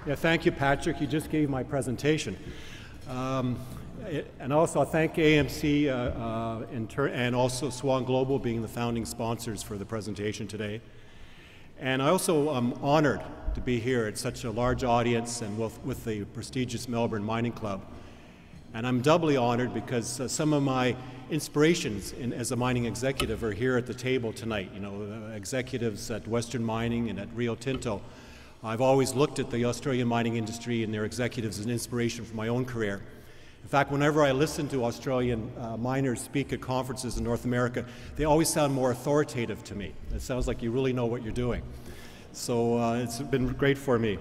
Yeah, thank you, Patrick. You just gave my presentation. And also I thank AMC and also Swan Global being the founding sponsors for the presentation today. And I also am honored to be here at such a large audience and with the prestigious Melbourne Mining Club. And I'm doubly honored because some of my inspirations as a mining executive are here at the table tonight. You know, executives at Western Mining and at Rio Tinto. I've always looked at the Australian mining industry and their executives as an inspiration for my own career. In fact, whenever I listen to Australian miners speak at conferences in North America, they always sound more authoritative to me. It sounds like you really know what you're doing. So it's been great for me.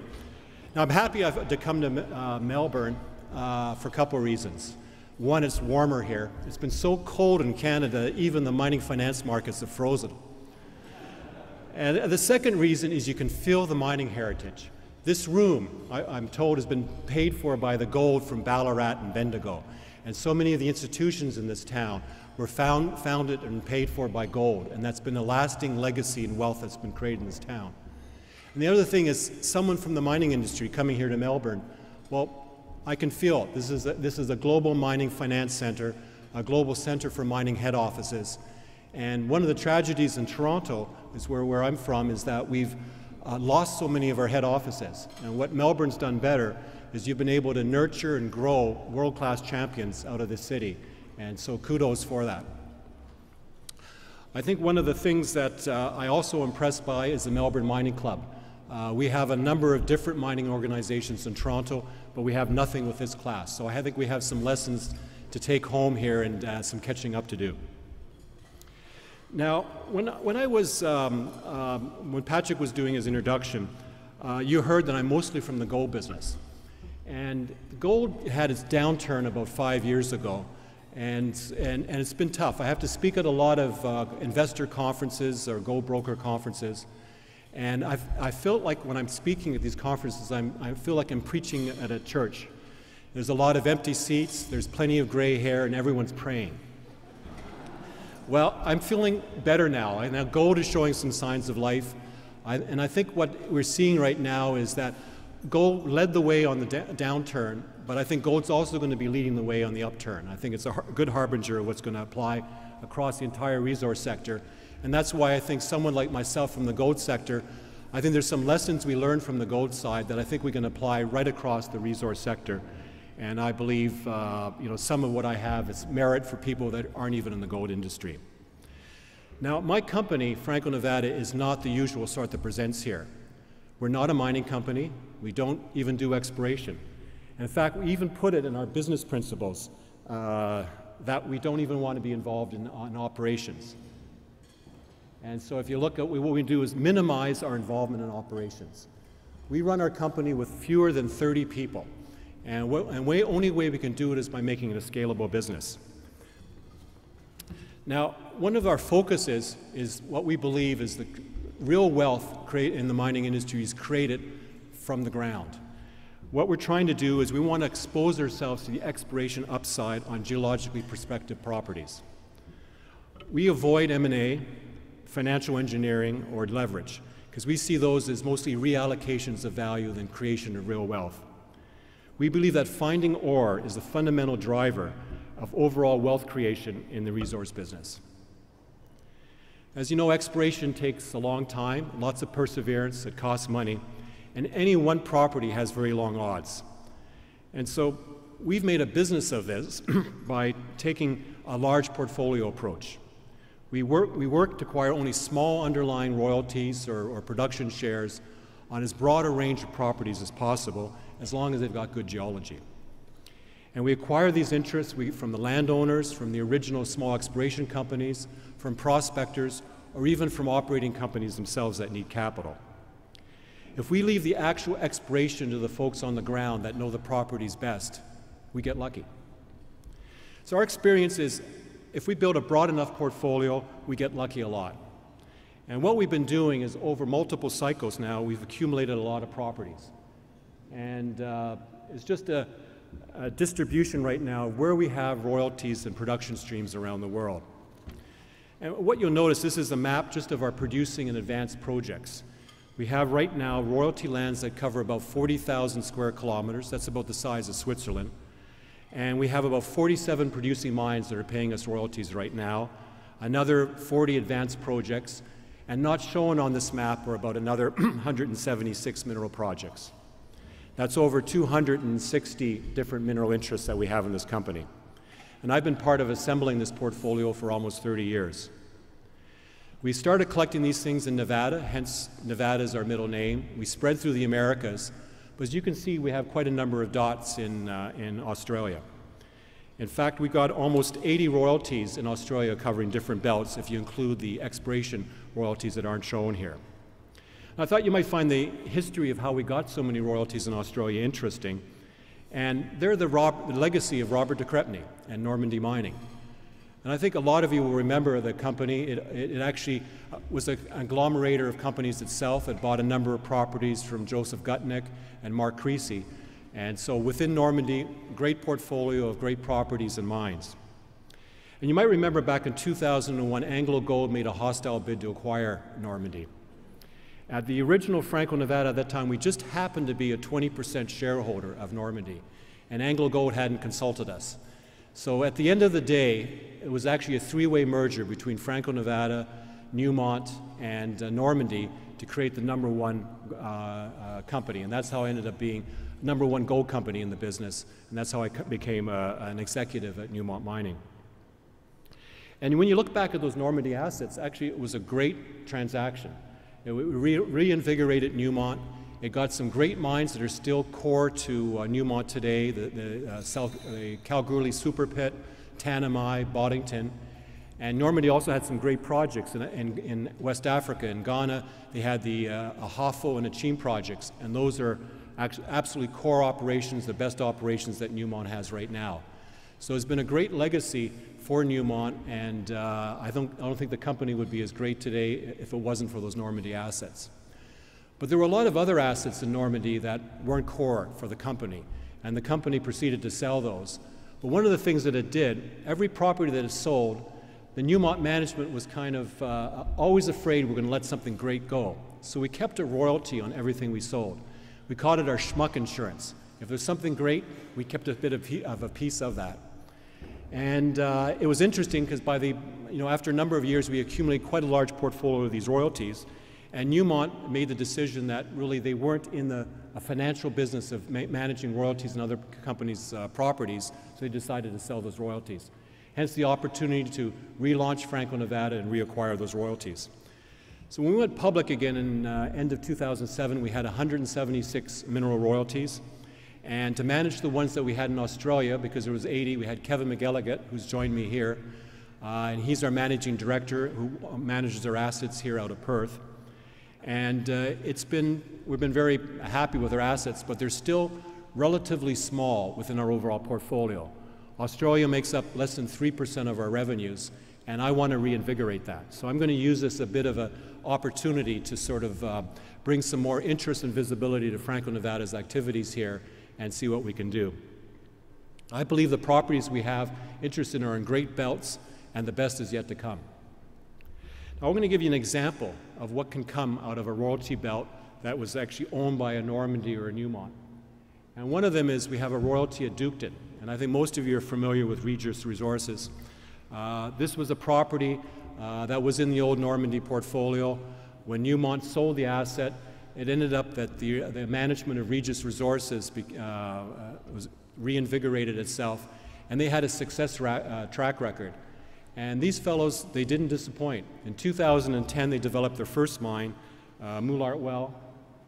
Now, I'm happy to come to Melbourne for a couple of reasons. One, it's warmer here. It's been so cold in Canada, even the mining finance markets have frozen. And the second reason is you can feel the mining heritage. This room, I'm told, has been paid for by the gold from Ballarat and Bendigo. And so many of the institutions in this town were founded and paid for by gold. And that's been a lasting legacy and wealth that's been created in this town. And the other thing is, someone from the mining industry coming here to Melbourne, well, I can feel it. This is a global mining finance center, a global center for mining head offices. And one of the tragedies in Toronto, is where I'm from, is that we've lost so many of our head offices. And what Melbourne's done better is you've been able to nurture and grow world-class champions out of the city. And so kudos for that. I think one of the things that I also impressed by is the Melbourne Mining Club. We have a number of different mining organizations in Toronto, but we have nothing with this class. So I think we have some lessons to take home here and some catching up to do. Now, when Patrick was doing his introduction, you heard that I'm mostly from the gold business. And gold had its downturn about 5 years ago, and it's been tough. I have to speak at a lot of investor conferences or gold broker conferences, and I felt like when I'm speaking at these conferences, I feel like I'm preaching at a church. There's a lot of empty seats, there's plenty of gray hair, and everyone's praying. Well, I'm feeling better now, and now gold is showing some signs of life. And I think what we're seeing right now is that gold led the way on the downturn, but I think gold's also going to be leading the way on the upturn. I think it's a good harbinger of what's going to apply across the entire resource sector. And that's why I think someone like myself from the gold sector, I think there's some lessons we learned from the gold side that I think we can apply right across the resource sector. And I believe some of what I have is merit for people that aren't even in the gold industry. Now, my company, Franco-Nevada, is not the usual sort that presents here. We're not a mining company. We don't even do exploration. And in fact, we even put it in our business principles that we don't even want to be involved in operations. And so if you look at what we do is minimize our involvement in operations. We run our company with fewer than 30 people. And the only way we can do it is by making it a scalable business. Now, one of our focuses is what we believe is the real wealth in the mining industry is created from the ground. What we're trying to do is we want to expose ourselves to the exploration upside on geologically prospective properties. We avoid M&A, financial engineering, or leverage, because we see those as mostly reallocations of value than creation of real wealth. We believe that finding ore is the fundamental driver of overall wealth creation in the resource business. As you know, exploration takes a long time, lots of perseverance, it costs money, and any one property has very long odds. And so we've made a business of this by taking a large portfolio approach. We work to acquire only small underlying royalties or production shares on as broad a range of properties as possible, as long as they've got good geology. And we acquire these interests from the landowners, from the original small exploration companies, from prospectors, or even from operating companies themselves that need capital. If we leave the actual exploration to the folks on the ground that know the properties best, we get lucky. So our experience is, if we build a broad enough portfolio, we get lucky a lot. And what we've been doing is, over multiple cycles now, we've accumulated a lot of properties. And it's just a distribution right now of where we have royalties and production streams around the world. And what you'll notice, this is a map just of our producing and advanced projects. We have right now royalty lands that cover about 40,000 square kilometers. That's about the size of Switzerland. And we have about 47 producing mines that are paying us royalties right now, another 40 advanced projects, and not shown on this map are about another 176 mineral projects. That's over 260 different mineral interests that we have in this company. And I've been part of assembling this portfolio for almost 30 years. We started collecting these things in Nevada, hence Nevada is our middle name. We spread through the Americas, but as you can see, we have quite a number of dots in Australia. In fact, we got almost 80 royalties in Australia covering different belts if you include the exploration royalties that aren't shown here. I thought you might find the history of how we got so many royalties in Australia interesting, and they're the legacy of Robert de Crespigny and Normandy Mining. And I think a lot of you will remember the company. It actually was an agglomerator of companies itself. It bought a number of properties from Joseph Gutnick and Mark Creasy. And so within Normandy, great portfolio of great properties and mines. And you might remember back in 2001, AngloGold made a hostile bid to acquire Normandy. At the original Franco-Nevada at that time, we just happened to be a 20% shareholder of Normandy, and AngloGold hadn't consulted us. So at the end of the day, it was actually a three-way merger between Franco-Nevada, Newmont, and Normandy to create the #1 company, and that's how I ended up being #1 gold company in the business, and that's how I became an executive at Newmont Mining. And when you look back at those Normandy assets, actually it was a great transaction. It reinvigorated Newmont. It got some great mines that are still core to Newmont today, the Kalgoorlie Super Pit, Tanami, Boddington. And Normandy also had some great projects in West Africa. In Ghana, they had the Ahafo and Achim projects, and those are absolutely core operations, the best operations that Newmont has right now. So it's been a great legacy for Newmont, and I don't think the company would be as great today if it wasn't for those Normandy assets. But there were a lot of other assets in Normandy that weren't core for the company, and the company proceeded to sell those. But one of the things that it did, every property that it sold, the Newmont management was kind of always afraid we're going to let something great go. So we kept a royalty on everything we sold. We called it our schmuck insurance. If there's something great, we kept a bit of a piece of that. And it was interesting because after a number of years, we accumulated quite a large portfolio of these royalties. And Newmont made the decision that really they weren't in a financial business of managing royalties and other companies' properties, so they decided to sell those royalties. Hence the opportunity to relaunch Franco-Nevada and reacquire those royalties. So when we went public again in end of 2007, we had 176 mineral royalties. And to manage the ones that we had in Australia, because there was 80, we had Kevin McElligott, who's joined me here. And he's our managing director who manages our assets here out of Perth. And we've been very happy with our assets, but they're still relatively small within our overall portfolio. Australia makes up less than 3% of our revenues, and I want to reinvigorate that. So I'm going to use this a bit of an opportunity to sort of bring some more interest and visibility to Franco-Nevada's activities here and see what we can do. I believe the properties we have interest in are in great belts, and the best is yet to come. Now, I'm going to give you an example of what can come out of a royalty belt that was actually owned by a Normandy or a Newmont. And one of them is we have a royalty at Duketon, and I think most of you are familiar with Regis Resources. This was a property that was in the old Normandy portfolio. When Newmont sold the asset, it ended up that the management of Regis Resources was reinvigorated itself, and they had a success track record. And these fellows, they didn't disappoint. In 2010, they developed their first mine, Moulart Well,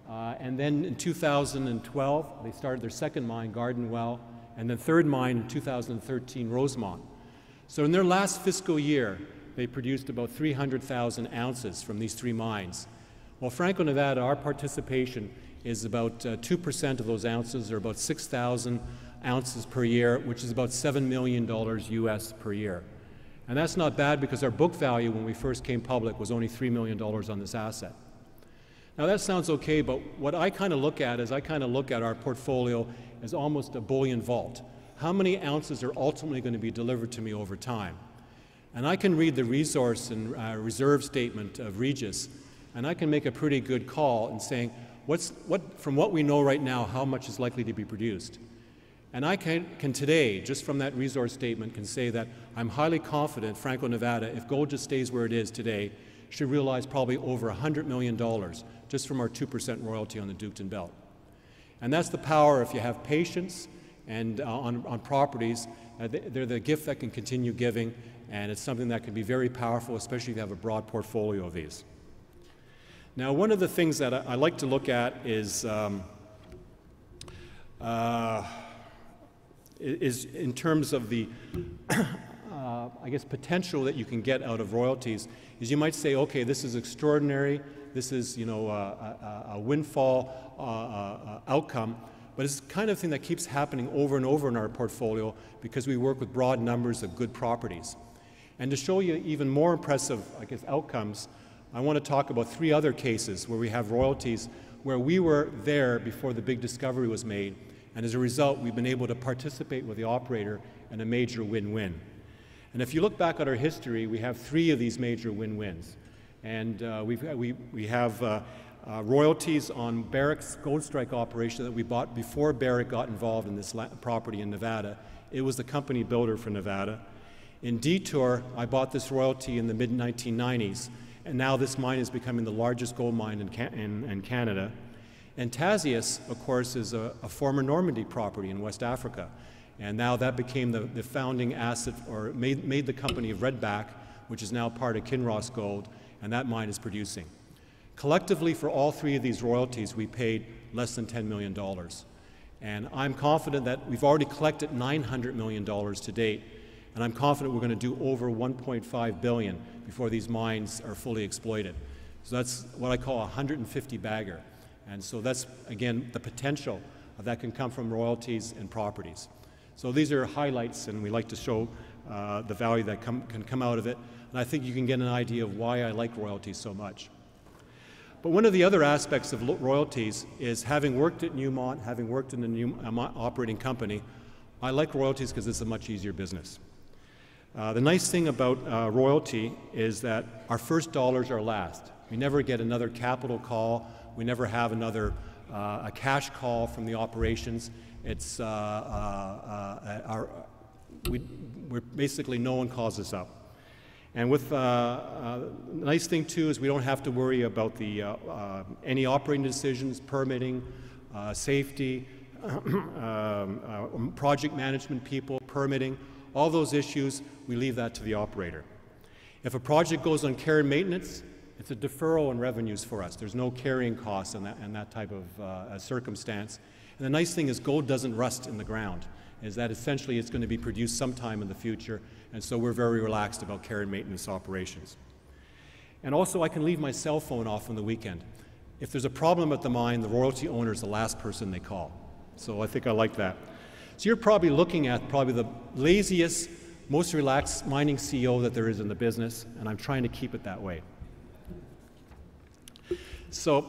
and then in 2012, they started their second mine, Garden Well, and then third mine in 2013, Rosemont. So in their last fiscal year, they produced about 300,000 ounces from these three mines. Well, Franco-Nevada, our participation is about 2% of those ounces, or about 6,000 ounces per year, which is about $7 million US per year. And that's not bad because our book value when we first came public was only $3 million on this asset. Now that sounds okay, but what I kind of look at is I kind of look at our portfolio as almost a bullion vault. How many ounces are ultimately going to be delivered to me over time? And I can read the resource and reserve statement of Regis, and I can make a pretty good call in saying, from what we know right now, how much is likely to be produced. And I can today, just from that resource statement, can say that I'm highly confident Franco-Nevada, if gold just stays where it is today, should realize probably over $100 million just from our 2% royalty on the Duketon Belt. And that's the power if you have patience and on properties. They're the gift that can continue giving, and it's something that can be very powerful, especially if you have a broad portfolio of these. Now, one of the things that I like to look at is in terms of the, I guess, potential that you can get out of royalties, is you might say, okay, this is extraordinary, this is, a windfall outcome, but it's the kind of thing that keeps happening over and over in our portfolio because we work with broad numbers of good properties. And to show you even more impressive, I guess, outcomes, I want to talk about 3 other cases where we have royalties where we were there before the big discovery was made, and as a result, we've been able to participate with the operator in a major win-win. And if you look back at our history, we have 3 of these major win-wins. And we have royalties on Barrick's Gold Strike operation that we bought before Barrick got involved in this property in Nevada. It was the company builder for Nevada. In Detour, I bought this royalty in the mid-1990s, and now this mine is becoming the largest gold mine in Canada. And Tasiast, of course, is a former Normandy property in West Africa. And now that became the founding asset, or made the company of Redback, which is now part of Kinross Gold, and that mine is producing. Collectively, for all 3 of these royalties, we paid less than $10 million. And I'm confident that we've already collected $900 million to date, and I'm confident we're going to do over $1.5 billion before these mines are fully exploited. So that's what I call a 150 bagger. And so that's, again, the potential that can come from royalties and properties. So these are highlights, and we like to show the value that can come out of it. And I think you can get an idea of why I like royalties so much. But one of the other aspects of royalties is, having worked at Newmont, having worked in a Newmont operating company, I like royalties because it's a much easier business. The nice thing about royalty is that our first dollars are last. We never get another capital call. We never have another a cash call from the operations. It's we're basically, no one calls us up. And with the nice thing too is we don't have to worry about the any operating decisions, permitting, safety, project management people, permitting, all those issues. We leave that to the operator. If a project goes on care and maintenance, it's a deferral in revenues for us. There's no carrying costs in that type of circumstance. And the nice thing is gold doesn't rust in the ground, is that essentially it's going to be produced sometime in the future, and so we're very relaxed about care and maintenance operations. And also, I can leave my cell phone off on the weekend. If there's a problem at the mine, the royalty owner is the last person they call. So I think I like that. So you're probably looking at the laziest, most relaxed mining CEO that there is in the business, and I'm trying to keep it that way. So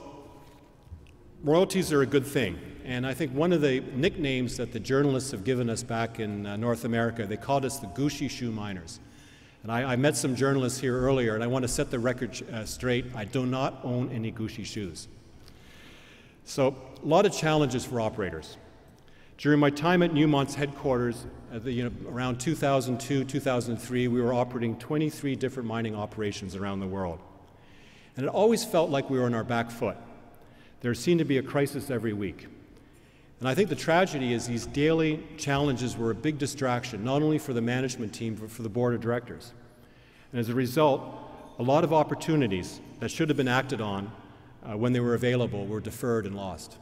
royalties are a good thing, and I think one of the nicknames that the journalists have given us back in North America, they called us the Gucci shoe miners. And I met some journalists here earlier, and I want to set the record straight. I do not own any Gucci shoes. So a lot of challenges for operators. During my time at Newmont's headquarters, around 2002, 2003, we were operating 23 different mining operations around the world. And it always felt like we were on our back foot. There seemed to be a crisis every week. And I think the tragedy is these daily challenges were a big distraction, not only for the management team, but for the board of directors. And as a result, a lot of opportunities that should have been acted on when they were available were deferred and lost.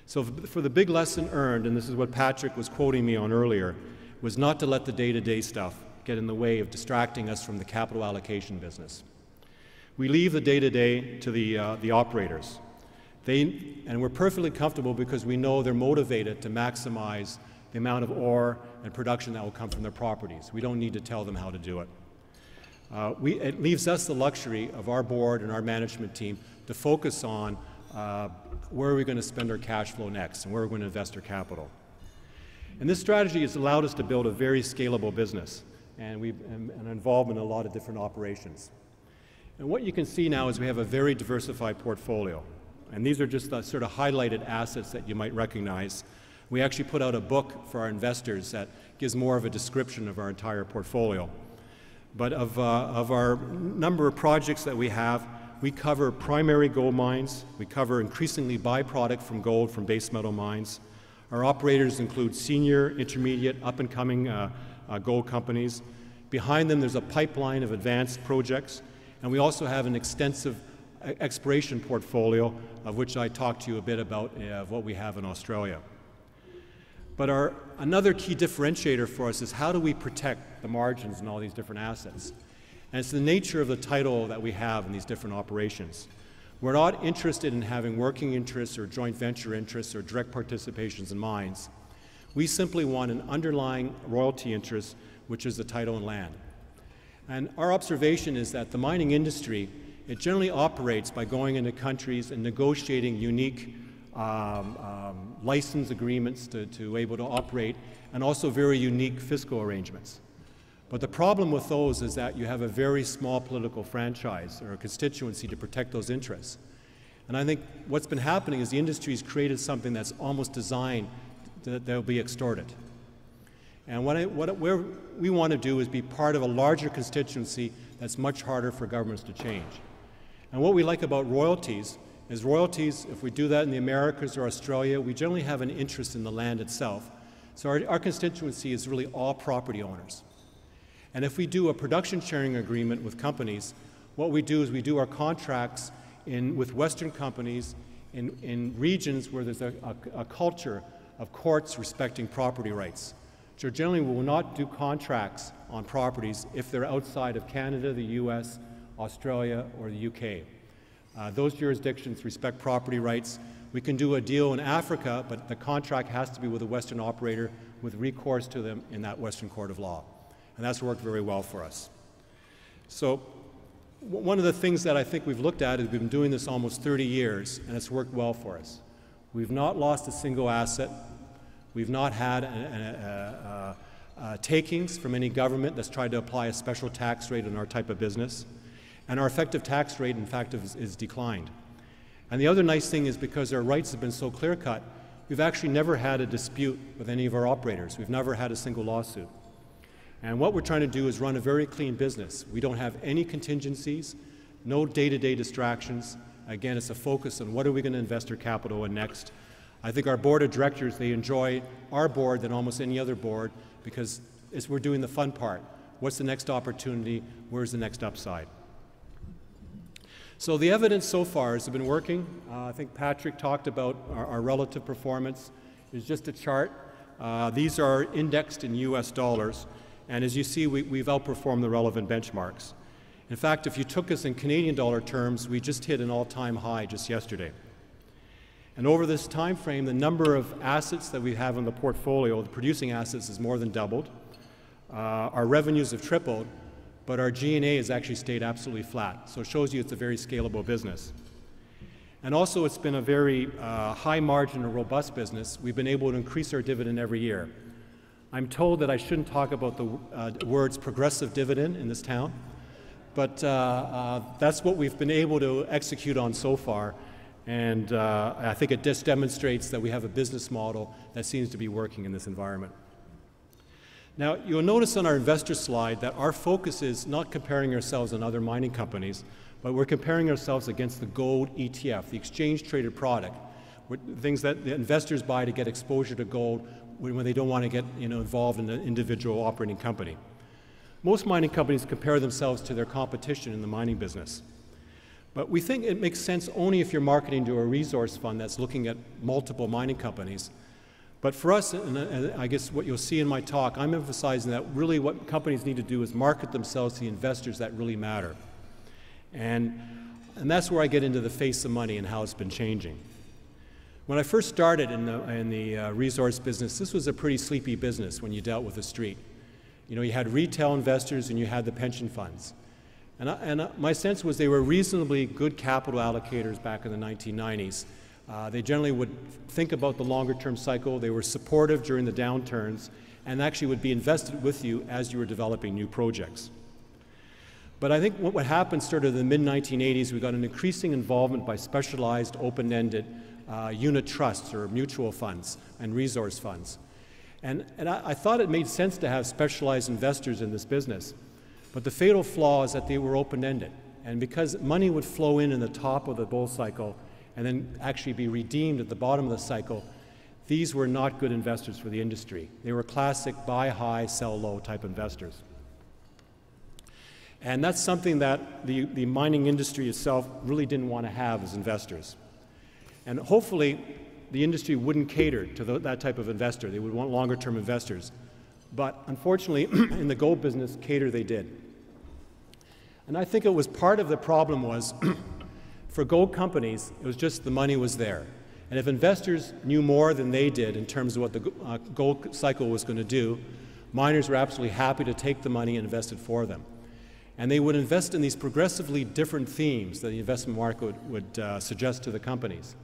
So for the big lesson earned, and this is what Patrick was quoting me on earlier, was not to let the day-to-day stuff get in the way of distracting us from the capital allocation business. We leave the day-to-day to the operators. And we're perfectly comfortable because we know they're motivated to maximize the amount of ore and production that will come from their properties. We don't need to tell them how to do it. It leaves us the luxury of our board and our management team to focus on where are we going to spend our cash flow next and where we're going to invest our capital. And this strategy has allowed us to build a very scalable business, and we've been involved in a lot of different operations. And what you can see now is we have a very diversified portfolio. And these are just the sort of highlighted assets that you might recognize. We actually put out a book for our investors that gives more of a description of our entire portfolio. But of our number of projects that we have, we cover primary gold mines. We cover increasingly byproduct from gold from base metal mines. Our operators include senior, intermediate, up-and-coming gold companies. Behind them, there's a pipeline of advanced projects. And we also have an extensive exploration portfolio, of which I talked to you a bit about what we have in Australia. But another key differentiator for us is how do we protect the margins in all these different assets? And it's the nature of the title that we have in these different operations. We're not interested in having working interests or joint venture interests or direct participations in mines. We simply want an underlying royalty interest, which is the title and land. And our observation is that the mining industry, it generally operates by going into countries and negotiating unique license agreements to able to operate, and also very unique fiscal arrangements. But the problem with those is that you have a very small political franchise or a constituency to protect those interests. And I think what's been happening is the industry has created something that's almost designed that they'll be extorted. And what we want to do is be part of a larger constituency that's much harder for governments to change. And what we like about royalties is royalties, if we do that in the Americas or Australia, we generally have an interest in the land itself. So our constituency is really all property owners. And if we do a production sharing agreement with companies, what we do is we do our contracts with Western companies in regions where there's a culture of courts respecting property rights. So generally we will not do contracts on properties if they're outside of Canada, the US, Australia, or the UK. Those jurisdictions respect property rights. We can do a deal in Africa, but the contract has to be with a Western operator with recourse to them in that Western court of law. And that's worked very well for us. So one of the things that I think we've looked at is we've been doing this almost 30 years, and it's worked well for us. We've not lost a single asset. We've not had takings from any government that's tried to apply a special tax rate on our type of business. And our effective tax rate, in fact, is declined. And the other nice thing is because our rights have been so clear-cut, we've actually never had a dispute with any of our operators. We've never had a single lawsuit. And what we're trying to do is run a very clean business. We don't have any contingencies, no day-to-day distractions. Again, it's a focus on what are we going to invest our capital in next. I think our board of directors, they enjoy our board than almost any other board because we're doing the fun part. What's the next opportunity? Where's the next upside? So the evidence so far has been working. I think Patrick talked about our relative performance. It's just a chart. These are indexed in US dollars. And as you see, we've outperformed the relevant benchmarks. In fact, if you took us in Canadian dollar terms, we just hit an all-time high just yesterday. And over this time frame, the number of assets that we have in the portfolio, the producing assets, has more than doubled. Our revenues have tripled, but our G&A has actually stayed absolutely flat. So it shows you it's a very scalable business. And also, it's been a very high margin and robust business. We've been able to increase our dividend every year. I'm told that I shouldn't talk about the words progressive dividend in this town, but that's what we've been able to execute on so far. And I think it just demonstrates that we have a business model that seems to be working in this environment. Now, you'll notice on our investor slide that our focus is not comparing ourselves on other mining companies, but we're comparing ourselves against the gold ETF, the exchange-traded product, things that the investors buy to get exposure to gold when they don't want to get involved in an individual operating company. Most mining companies compare themselves to their competition in the mining business. But we think it makes sense only if you're marketing to a resource fund that's looking at multiple mining companies. But for us, and I guess what you'll see in my talk, I'm emphasizing that really what companies need to do is market themselves to the investors that really matter. And that's where I get into the face of money and how it's been changing. When I first started in the resource business, this was a pretty sleepy business when you dealt with the street. You had retail investors and you had the pension funds. And my sense was they were reasonably good capital allocators back in the 1990s. They generally would think about the longer-term cycle. They were supportive during the downturns and actually would be invested with you as you were developing new projects. But I think what happened started in the mid-1980s. We got an increasing involvement by specialized, open-ended unit trusts or mutual funds and resource funds. And I thought it made sense to have specialized investors in this business. But the fatal flaw is that they were open-ended. And because money would flow in the top of the bull cycle and then actually be redeemed at the bottom of the cycle, these were not good investors for the industry. They were classic buy high, sell low type investors. And that's something that the mining industry itself really didn't want to have as investors. And hopefully, the industry wouldn't cater to that type of investor. They would want longer-term investors. But unfortunately, in the gold business, cater they did. And I think it was part of the problem was, for gold companies, it was just the money was there. And if investors knew more than they did in terms of what the gold cycle was going to do, miners were absolutely happy to take the money and invest it for them. And they would invest in these progressively different themes that the investment market would suggest to the companies.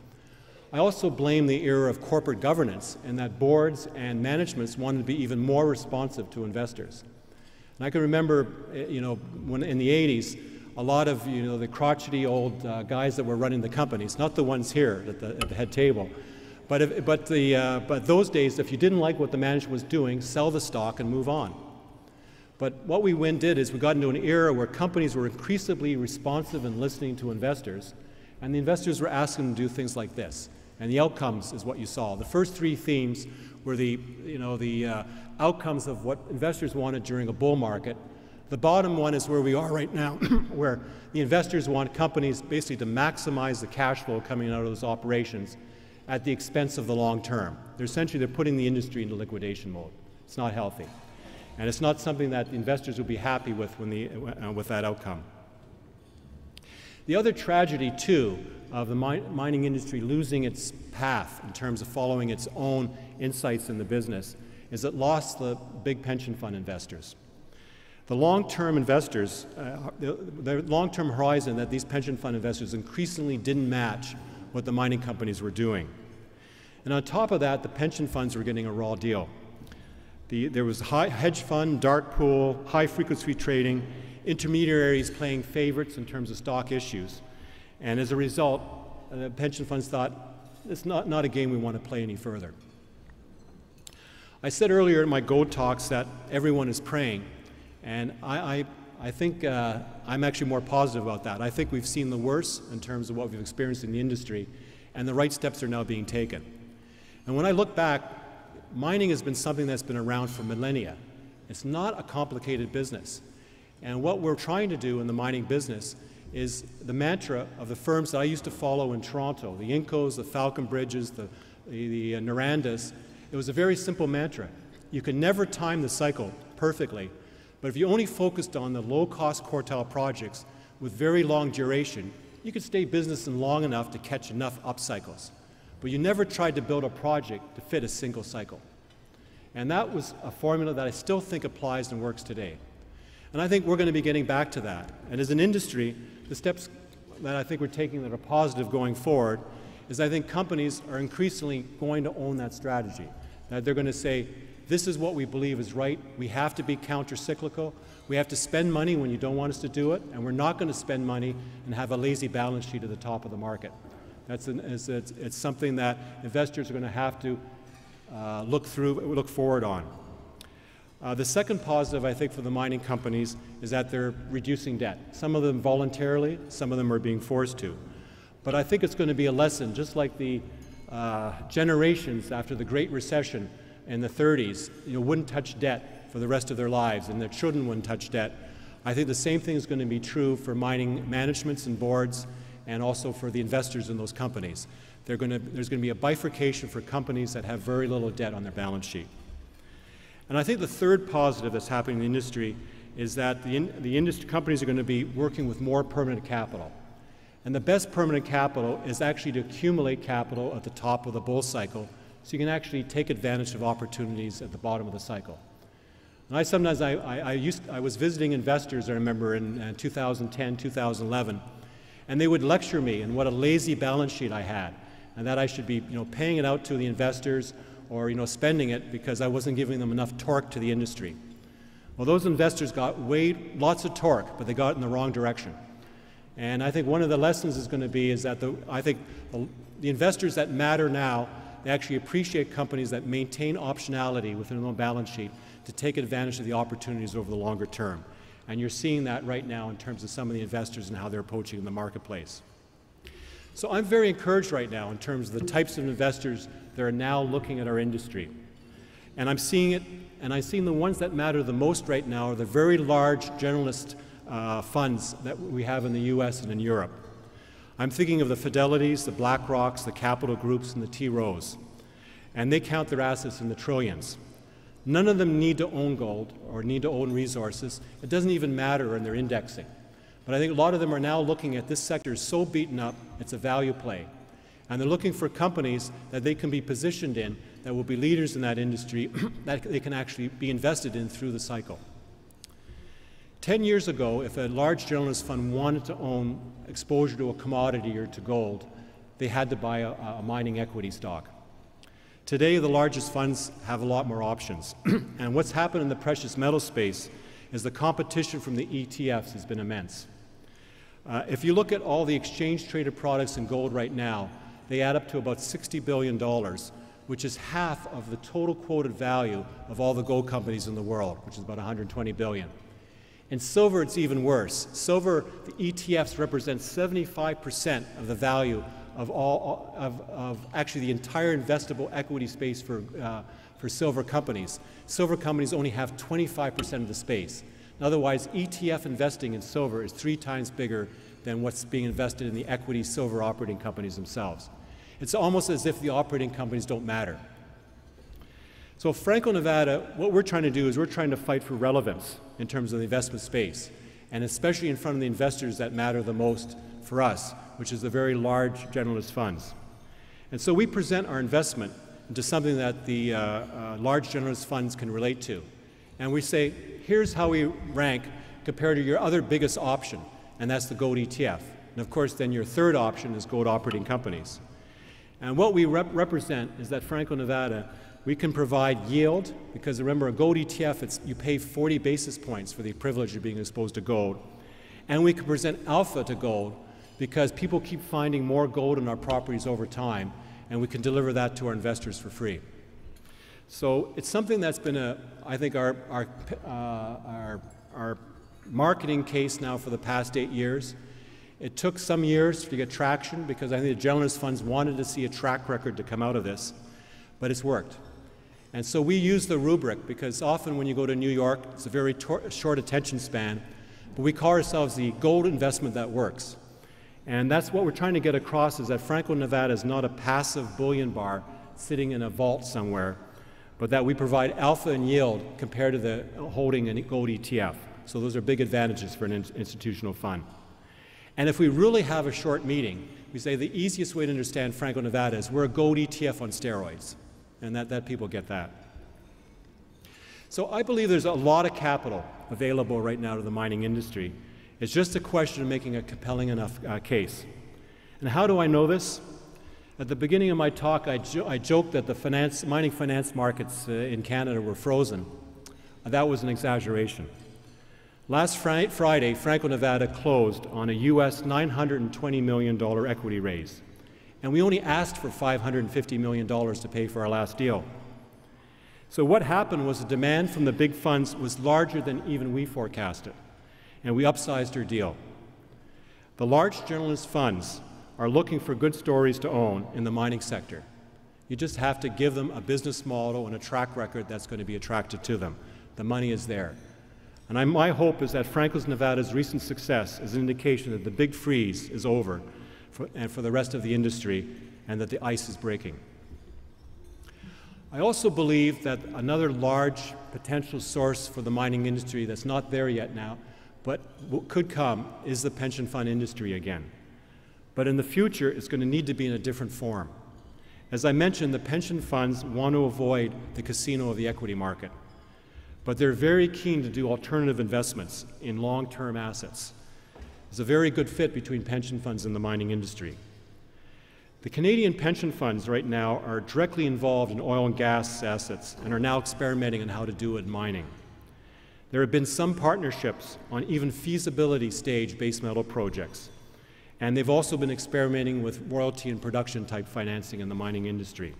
I also blame the era of corporate governance and that boards and managements wanted to be even more responsive to investors. And I can remember, when in the 80s, a lot of, the crotchety old guys that were running the companies, not the ones here at the head table, but those days, if you didn't like what the management was doing, sell the stock and move on. But what we did is we got into an era where companies were increasingly responsive and listening to investors, and the investors were asking them to do things like this. And the outcomes is what you saw. The first three themes were the outcomes of what investors wanted during a bull market. The bottom one is where we are right now, where the investors want companies basically to maximize the cash flow coming out of those operations at the expense of the long term. They're putting the industry into liquidation mode. It's not healthy. And it's not something that the investors will be happy with with that outcome. The other tragedy, too, of the mining industry losing its path in terms of following its own insights in the business is it lost the big pension fund investors. The long-term investors, the long-term horizon that these pension fund investors increasingly didn't match what the mining companies were doing. And on top of that, the pension funds were getting a raw deal. There was hedge fund, dark pool, high-frequency trading, intermediaries playing favorites in terms of stock issues. And as a result, the pension funds thought, it's not a game we want to play any further. I said earlier in my gold talks that everyone is praying, and I think I'm actually more positive about that. I think we've seen the worst in terms of what we've experienced in the industry, and the right steps are now being taken. And when I look back, mining has been something that's been around for millennia. It's not a complicated business. And what we're trying to do in the mining business is the mantra of the firms that I used to follow in Toronto, the Incos, the Falcon Bridges, the Norandas. It was a very simple mantra. You can never time the cycle perfectly, but if you only focused on the low-cost quartile projects with very long duration, you could stay business long enough to catch enough up cycles. But you never tried to build a project to fit a single cycle. And that was a formula that I still think applies and works today. And I think we're going to be getting back to that. And as an industry, the steps that I think we're taking that are positive going forward is I think companies are increasingly going to own that strategy. That they're going to say, this is what we believe is right. We have to be counter-cyclical. We have to spend money when you don't want us to do it. And we're not going to spend money and have a lazy balance sheet at the top of the market. It's something that investors are going to have to look forward on. The second positive, I think, for the mining companies is that they're reducing debt. Some of them voluntarily, some of them are being forced to. But I think it's going to be a lesson, just like the generations after the Great Recession in the 30s, wouldn't touch debt for the rest of their lives, and their children wouldn't touch debt. I think the same thing is going to be true for mining managements and boards, and also for the investors in those companies. There's going to be a bifurcation for companies that have very little debt on their balance sheet. And I think the third positive that's happening in the industry is that the industry companies are going to be working with more permanent capital. And the best permanent capital is actually to accumulate capital at the top of the bull cycle so you can actually take advantage of opportunities at the bottom of the cycle. And I was visiting investors, I remember, in 2010, 2011, and they would lecture me on what a lazy balance sheet I had, and that I should be paying it out to the investors or spending it because I wasn't giving them enough torque to the industry. Well, those investors got lots of torque, but they got it in the wrong direction. And I think one of the lessons is going to be is that the investors that matter now, they actually appreciate companies that maintain optionality within their own balance sheet to take advantage of the opportunities over the longer term. And you're seeing that right now in terms of some of the investors and how they're approaching the marketplace. So I'm very encouraged right now in terms of the types of investors that are now looking at our industry. And I'm seeing it, and I'm seeing the ones that matter the most right now are the very large generalist funds that we have in the US and in Europe. I'm thinking of the Fidelities, the BlackRocks, the Capital Groups, and the T. Rowe's. And they count their assets in the trillions. None of them need to own gold or need to own resources. It doesn't even matter in their indexing. But I think a lot of them are now looking at this sector is so beaten up, it's a value play. And they're looking for companies that they can be positioned in that will be leaders in that industry that they can actually be invested in through the cycle. 10 years ago, if a large generalist fund wanted to own exposure to a commodity or to gold, they had to buy a mining equity stock. Today, the largest funds have a lot more options. And what's happened in the precious metal space is the competition from the ETFs has been immense. If you look at all the exchange-traded products in gold right now, they add up to about $60 billion, which is half of the total quoted value of all the gold companies in the world, which is about $120 billion. In silver, it's even worse. Silver, the ETFs represent 75% of the value of actually the entire investable equity space for silver companies. Silver companies only have 25% of the space. Otherwise, ETF investing in silver is 3 times bigger than what's being invested in the equity silver operating companies themselves. It's almost as if the operating companies don't matter. So Franco-Nevada, what we're trying to do is we're trying to fight for relevance in terms of the investment space, and especially in front of the investors that matter the most for us, which is the very large generalist funds. And so we present our investment into something that the large generalist funds can relate to. And we say, here's how we rank compared to your other biggest option, and that's the gold ETF. And of course, then your third option is gold operating companies. And what we represent is that Franco-Nevada, we can provide yield, because remember, a gold ETF, you pay 40 basis points for the privilege of being exposed to gold. And we can present alpha to gold, because people keep finding more gold in our properties over time, and we can deliver that to our investors for free. So it's something that's been, I think, our marketing case now for the past 8 years. It took some years to get traction, because I think the generalist funds wanted to see a track record to come out of this, but it's worked. And so we use the rubric, because often when you go to New York, it's a very short attention span, but we call ourselves the gold investment that works. And that's what we're trying to get across, is that Franco-Nevada is not a passive bullion bar sitting in a vault somewhere, but that we provide alpha and yield compared to the holding a gold ETF. So those are big advantages for an institutional fund. And if we really have a short meeting, we say the easiest way to understand Franco-Nevada is we're a gold ETF on steroids, and that people get that. So I believe there's a lot of capital available right now to the mining industry. It's just a question of making a compelling enough case. And how do I know this? At the beginning of my talk, I joked that the mining finance markets in Canada were frozen. That was an exaggeration. Last Friday, Franco-Nevada closed on a US $920 million equity raise. And we only asked for $550 million to pay for our last deal. So what happened was the demand from the big funds was larger than even we forecasted, and we upsized our deal. The large generalist funds are looking for good stories to own in the mining sector. You just have to give them a business model and a track record that's going to be attractive to them. The money is there. And my hope is that Franco-Nevada's recent success is an indication that the big freeze is over for the rest of the industry, and that the ice is breaking. I also believe that another large potential source for the mining industry that's not there yet now, but could come, is the pension fund industry again. But in the future, it's going to need to be in a different form. As I mentioned, the pension funds want to avoid the casino of the equity market, but they're very keen to do alternative investments in long-term assets. There's a very good fit between pension funds and the mining industry. The Canadian pension funds right now are directly involved in oil and gas assets and are now experimenting on how to do it in mining. There have been some partnerships on even feasibility stage base metal projects. And they've also been experimenting with royalty and production type financing in the mining industry.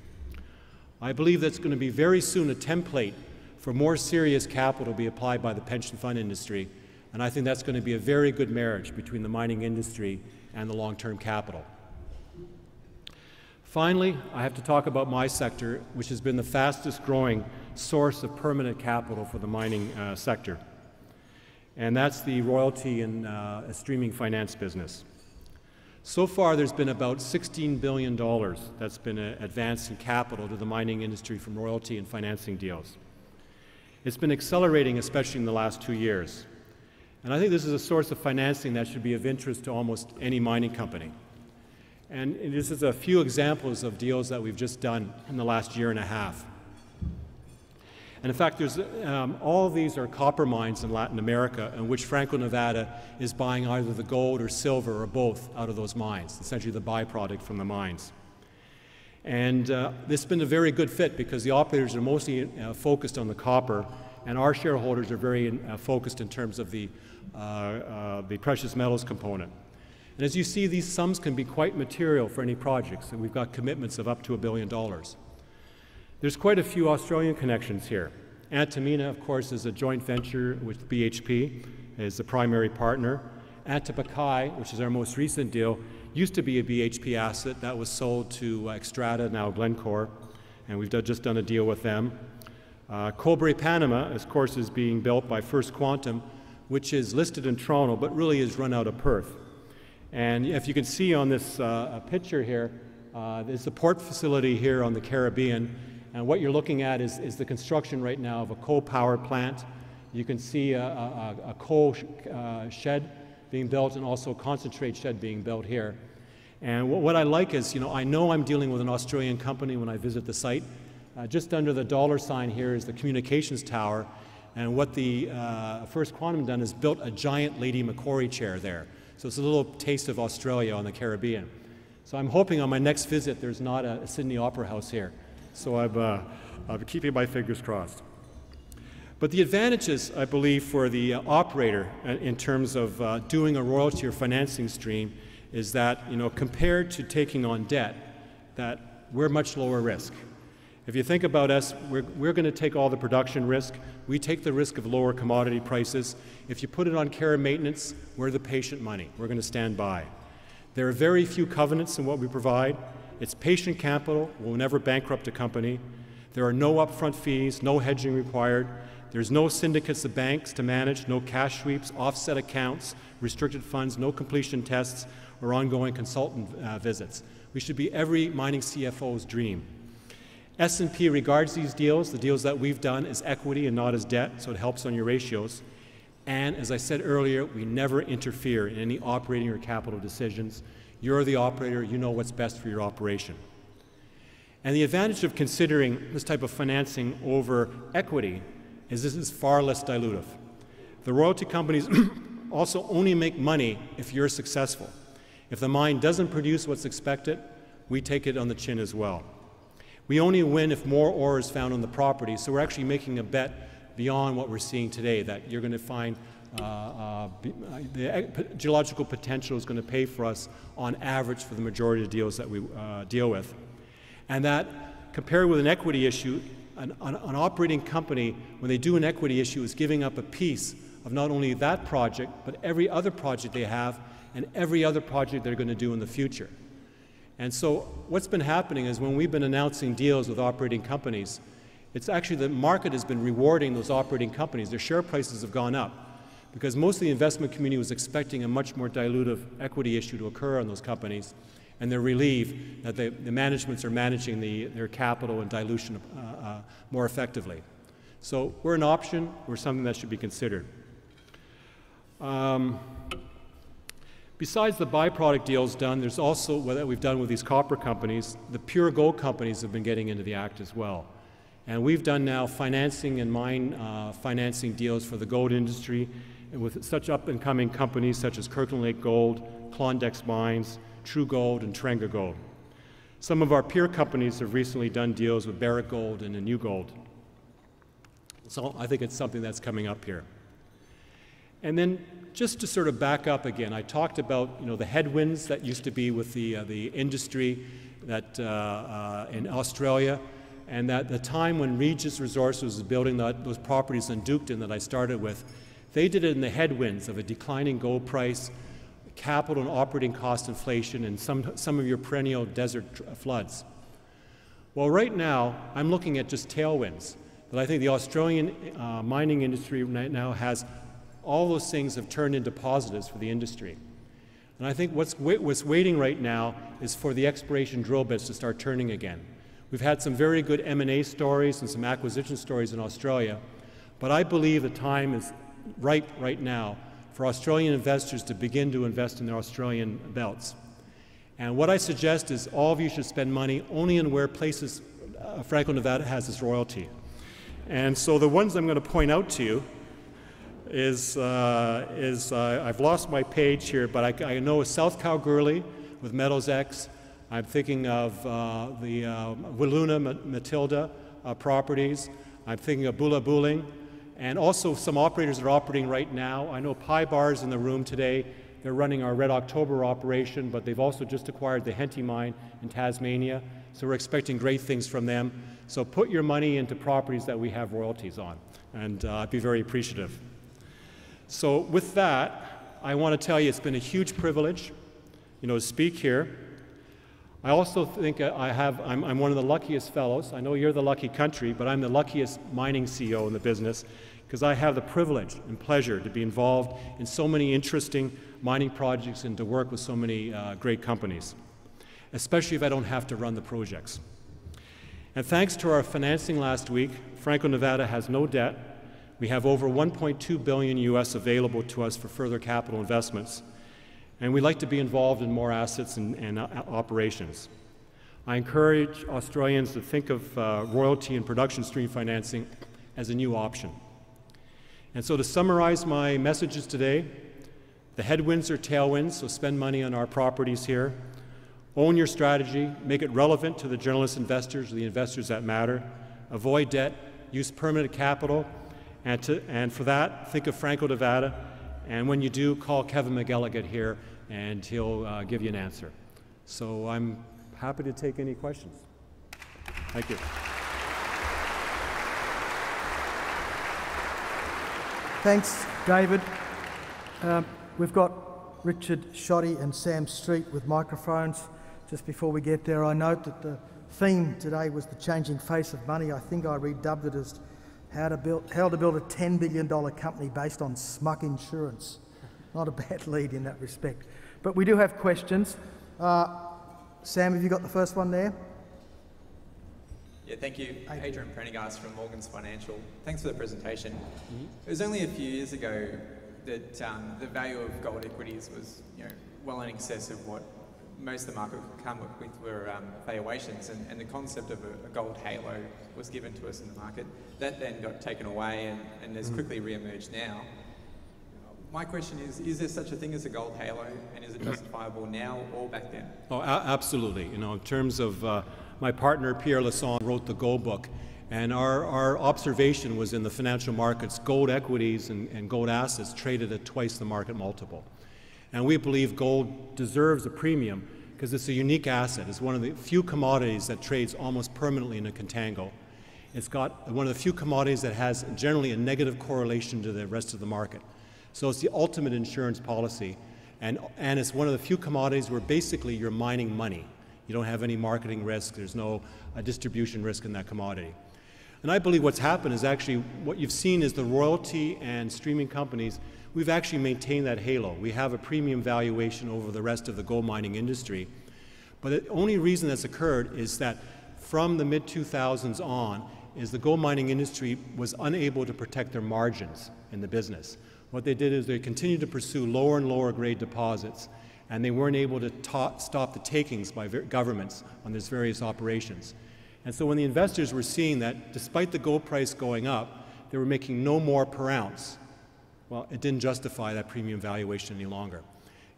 I believe that's going to be very soon a template for more serious capital to be applied by the pension fund industry. And I think that's going to be a very good marriage between the mining industry and the long-term capital. Finally, I have to talk about my sector, which has been the fastest growing source of permanent capital for the mining sector. And that's the royalty and streaming finance business. So far, there's been about $16 billion that's been advanced in capital to the mining industry from royalty and financing deals. It's been accelerating, especially in the last 2 years. And I think this is a source of financing that should be of interest to almost any mining company. And this is a few examples of deals that we've just done in the last year and a half. And in fact, all of these are copper mines in Latin America in which Franco-Nevada is buying either the gold or silver or both out of those mines, essentially the byproduct from the mines. And this has been a very good fit because the operators are mostly focused on the copper, and our shareholders are very focused in terms of the precious metals component. And as you see, these sums can be quite material for any projects, and we've got commitments of up to $1 billion. There's quite a few Australian connections here. Antamina, of course, is a joint venture with BHP, is the primary partner. Antapaccay, which is our most recent deal, used to be a BHP asset that was sold to Xstrata, now Glencore, and we've just done a deal with them. Cobre Panama, of course, is being built by First Quantum, which is listed in Toronto, but really is run out of Perth. And if you can see on this picture here, there's the port facility here on the Caribbean. And what you're looking at is the construction right now of a coal power plant. You can see a coal shed being built and also a concentrate shed being built here. And what I like is, I know I'm dealing with an Australian company when I visit the site. Just under the dollar sign here is the communications tower. And what the First Quantum done is built a giant Lady Macquarie chair there. So it's a little taste of Australia on the Caribbean. So I'm hoping on my next visit there's not a Sydney Opera House here. So I'm keeping my fingers crossed. But the advantages, I believe, for the operator in terms of doing a royalty or financing stream is that, compared to taking on debt, that we're much lower risk. If you think about us, we're going to take all the production risk. We take the risk of lower commodity prices. If you put it on care and maintenance, we're the patient money. We're going to stand by. There are very few covenants in what we provide. It's patient capital. We'll never bankrupt a company. There are no upfront fees, no hedging required. There's no syndicates of banks to manage, no cash sweeps, offset accounts, restricted funds, no completion tests, or ongoing consultant visits. We should be every mining CFO's dream. S&P regards these deals, the deals that we've done, as equity and not as debt, so it helps on your ratios. And as I said earlier, we never interfere in any operating or capital decisions. You're the operator, you know what's best for your operation. And the advantage of considering this type of financing over equity is this is far less dilutive. The royalty companies also only make money if you're successful. If the mine doesn't produce what's expected, we take it on the chin as well. We only win if more ore is found on the property, so we're actually making a bet beyond what we're seeing today, that you're going to find the geological potential is going to pay for us on average for the majority of the deals that we deal with. And that, compared with an equity issue, an operating company, when they do an equity issue, is giving up a piece of not only that project, but every other project they have and every other project they're going to do in the future. And so what's been happening is when we've been announcing deals with operating companies, it's actually the market has been rewarding those operating companies. Their share prices have gone up because most of the investment community was expecting a much more dilutive equity issue to occur on those companies, and they're relieved that the managements are managing their capital and dilution more effectively. So we're an option, we're something that should be considered. Besides the byproduct deals done, there's also what we've done with these copper companies. The pure gold companies have been getting into the act as well. And we've done now financing and mine financing deals for the gold industry with such up-and-coming companies such as Kirkland Lake Gold, Klondex Mines, True Gold, and Trenga Gold. Some of our peer companies have recently done deals with Barrick Gold and New Gold. So I think it's something that's coming up here. And then just to sort of back up again, I talked about the headwinds that used to be with the industry that in Australia, and that the time when Regis Resources was building those properties in Duketon that I started with, they did it in the headwinds of a declining gold price, capital and operating cost inflation, and some of your perennial desert floods. Well, right now, I'm looking at just tailwinds, but I think the Australian mining industry right now has all those things have turned into positives for the industry. And I think what's waiting right now is for the exploration drill bits to start turning again. We've had some very good M&A stories and some acquisition stories in Australia, but I believe the time is right now for Australian investors to begin to invest in their Australian belts. And what I suggest is all of you should spend money only in where places Franco-Nevada has its royalty. And so the ones I'm going to point out to you is I've lost my page here, but I know South Kalgoorlie with Metals X. I'm thinking of the Wiluna Matilda properties. I'm thinking of Bula Buling, and also some operators that are operating right now. I know Pi Bar's in the room today. They're running our Red October operation, but they've also just acquired the Henty mine in Tasmania, so we're expecting great things from them. So put your money into properties that we have royalties on, and I'd be very appreciative. So with that, I want to tell you it's been a huge privilege, to speak here. I also think I'm one of the luckiest fellows. I know you're the lucky country, but I'm the luckiest mining CEO in the business because I have the privilege and pleasure to be involved in so many interesting mining projects and to work with so many great companies, especially if I don't have to run the projects. And thanks to our financing last week, Franco-Nevada has no debt. We have over $1.2 billion US available to us for further capital investments. And we'd like to be involved in more assets and operations. I encourage Australians to think of royalty and production stream financing as a new option. And so to summarize my messages today, the headwinds are tailwinds, so spend money on our properties here. Own your strategy, make it relevant to the generalist investors, the investors that matter. Avoid debt, use permanent capital, and for that, think of Franco-Nevada. And when you do, call Kevin McElligott here, and he'll give you an answer. So I'm happy to take any questions. Thank you. Thanks, David. We've got Richard Shoddy and Sam Street with microphones. Just before we get there, I note that the theme today was the changing face of money. I think I redubbed it as how to build a $10 billion company based on smuck insurance. Not a bad lead in that respect. But we do have questions. Sam, have you got the first one there? Yeah, thank you. Adrian Prendergast from Morgans Financial. Thanks for the presentation. It was only a few years ago that the value of gold equities was well in excess of what most of the market could come with were valuations, and the concept of a gold halo was given to us in the market. That then got taken away and has quickly re-emerged now. My question is there such a thing as a gold halo, and is it justifiable now or back then? Oh, absolutely. In terms of my partner Pierre Lasson wrote the Gold Book, and our observation was in the financial markets, gold equities and gold assets traded at twice the market multiple. And we believe gold deserves a premium because it's a unique asset. It's one of the few commodities that trades almost permanently in a contango. It's got one of the few commodities that has generally a negative correlation to the rest of the market. So it's the ultimate insurance policy, and it's one of the few commodities where basically you're mining money. You don't have any marketing risk. There's no distribution risk in that commodity. And I believe what's happened is actually what you've seen is the royalty and streaming companies, we've actually maintained that halo. We have a premium valuation over the rest of the gold mining industry. But the only reason that's occurred is that from the mid-2000s on, is the gold mining industry was unable to protect their margins in the business. What they did is they continued to pursue lower and lower grade deposits, and they weren't able to stop the takings by governments on these various operations. And so when the investors were seeing that despite the gold price going up, they were making no more per ounce, well, it didn't justify that premium valuation any longer.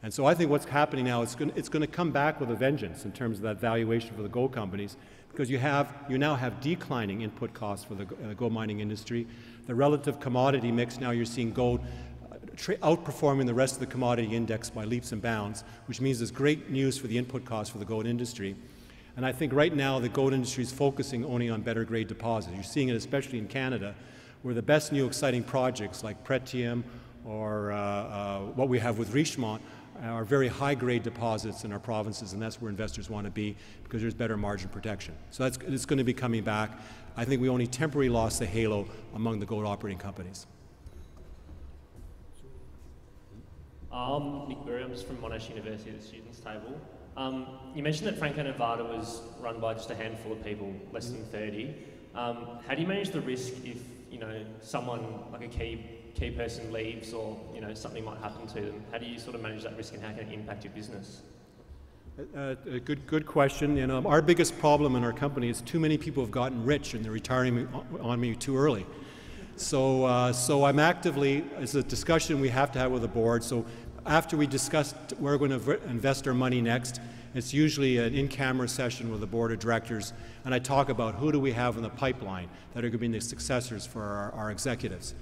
And so I think what's happening now, it's going to come back with a vengeance in terms of that valuation for the gold companies, because you now have declining input costs for the gold mining industry. The relative commodity mix, now you're seeing gold outperforming the rest of the commodity index by leaps and bounds, which means there's great news for the input costs for the gold industry. And I think right now the gold industry is focusing only on better grade deposits. You're seeing it especially in Canada, where the best new exciting projects like Pretium or what we have with Richemont are very high grade deposits in our provinces, and that's where investors want to be because there's better margin protection. So it's going to be coming back. I think we only temporarily lost the halo among the gold operating companies. I'm Nick Burry, I'm just from Monash University at the Students' Table. You mentioned that Franco-Nevada was run by just a handful of people, less than 30. How do you manage the risk if, you know, someone like a key person leaves or, you know, something might happen to them? How do you sort of manage that risk and how can it impact your business? A good question. You know, our biggest problem in our company is too many people have gotten rich and they're retiring on me too early. So I'm actively, it's a discussion we have to have with the board. So after we discuss where we're going to invest our money next, it's usually an in-camera session with the board of directors, and I talk about who do we have in the pipeline that are going to be the successors for our executives.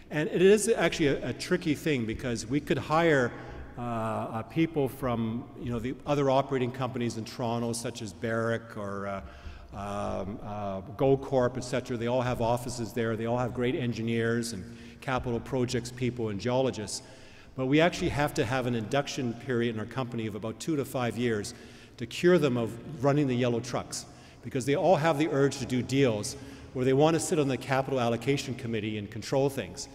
And it is actually a tricky thing because we could hire people from, you know, the other operating companies in Toronto, such as Barrick or Goldcorp, etc. They all have offices there. They all have great engineers and capital projects people and geologists. But we actually have to have an induction period in our company of about 2 to 5 years to cure them of running the yellow trucks, because they all have the urge to do deals where they want to sit on the capital allocation committee and control things.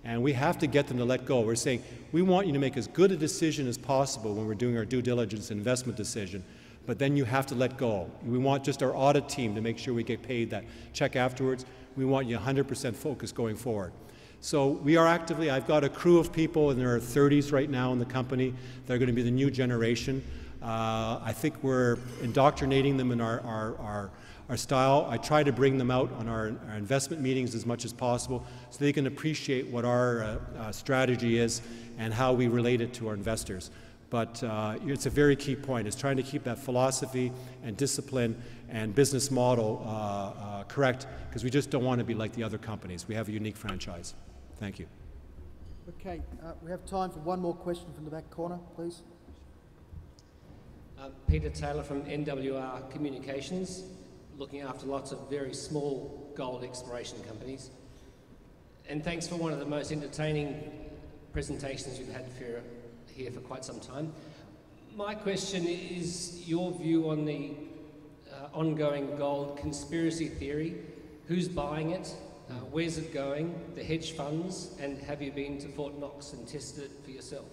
And we have to get them to let go. We're saying, we want you to make as good a decision as possible when we're doing our due diligence investment decision, but then you have to let go. We want just our audit team to make sure we get paid that check afterwards. We want you 100% focused going forward. So we are actively, I've got a crew of people in their 30s right now in the company. They're going to be the new generation. I think we're indoctrinating them in our style. I try to bring them out on our investment meetings as much as possible so they can appreciate what our strategy is and how we relate it to our investors. But it's a very key point. It's trying to keep that philosophy and discipline and business model correct, because we just don't want to be like the other companies. We have a unique franchise. Thank you. Okay, we have time for one more question from the back corner, please. Peter Taylor from NWR Communications, looking after lots of very small gold exploration companies. And thanks for one of the most entertaining presentations you've had here for quite some time. My question is your view on the ongoing gold conspiracy theory. Who's buying it? Where's it going? The hedge funds? And have you been to Fort Knox and tested it for yourself?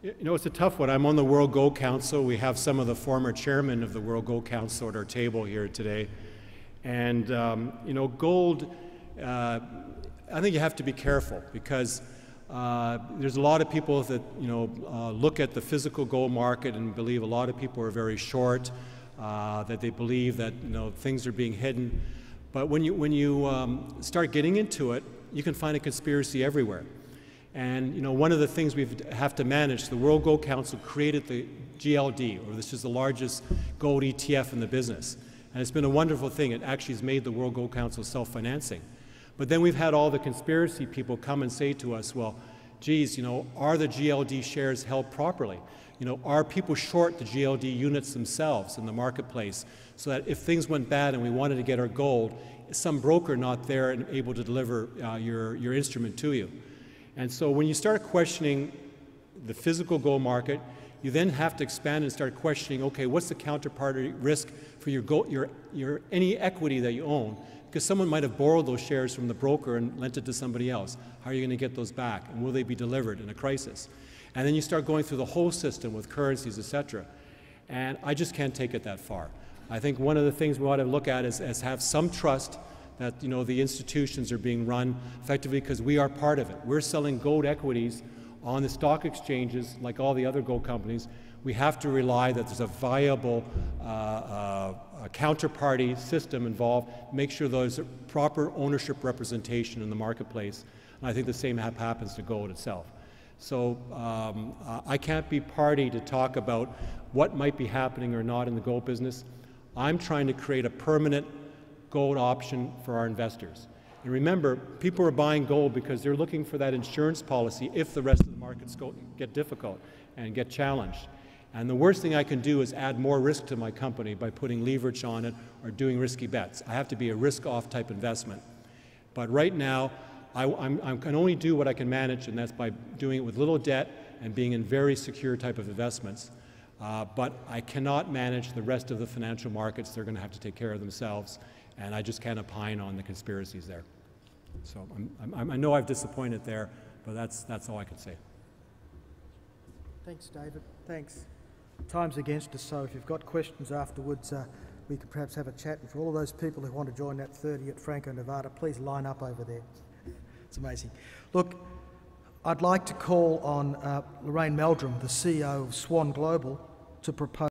You know, it's a tough one. I'm on the World Gold Council. We have some of the former chairmen of the World Gold Council at our table here today. And, you know, gold, I think you have to be careful because there's a lot of people that, you know, look at the physical gold market and believe a lot of people are very short, that they believe that, you know, things are being hidden. But when you start getting into it, you can find a conspiracy everywhere. And, you know, one of the things we have to manage, the World Gold Council created the GLD, or this is the largest gold ETF in the business. And it's been a wonderful thing. It actually has made the World Gold Council self-financing. But then we've had all the conspiracy people come and say to us, well, geez, you know, are the GLD shares held properly? You know, are people short the GLD units themselves in the marketplace so that if things went bad and we wanted to get our gold, some broker not there and able to deliver your instrument to you? And so when you start questioning the physical gold market, you then have to expand and start questioning, okay, what's the counterparty risk for your gold, any equity that you own? Because someone might have borrowed those shares from the broker and lent it to somebody else. How are you going to get those back? And will they be delivered in a crisis? And then you start going through the whole system with currencies, etc. And I just can't take it that far. I think one of the things we ought to look at is have some trust that, you know, the institutions are being run effectively because we are part of it. We're selling gold equities on the stock exchanges like all the other gold companies. We have to rely that there's a viable counterparty system involved, make sure there's a proper ownership representation in the marketplace. And I think the same happens to gold itself. So I can't be party to talk about what might be happening or not in the gold business. I'm trying to create a permanent gold option for our investors. And remember, people are buying gold because they're looking for that insurance policy if the rest of the markets get difficult and get challenged. And the worst thing I can do is add more risk to my company by putting leverage on it or doing risky bets. I have to be a risk-off type investment. But right now, I can only do what I can manage, and that's by doing it with little debt and being in very secure type of investments. But I cannot manage the rest of the financial markets. They're going to have to take care of themselves, and I just can't opine on the conspiracies there. So I know I've disappointed there, but that's all I can say. Thanks, David. Thanks. Time's against us, so if you've got questions afterwards, we could perhaps have a chat. And for all of those people who want to join that 30 at Franco-Nevada, please line up over there. It's amazing. Look, I'd like to call on Lorraine Meldrum, the CEO of Swan Global, to propose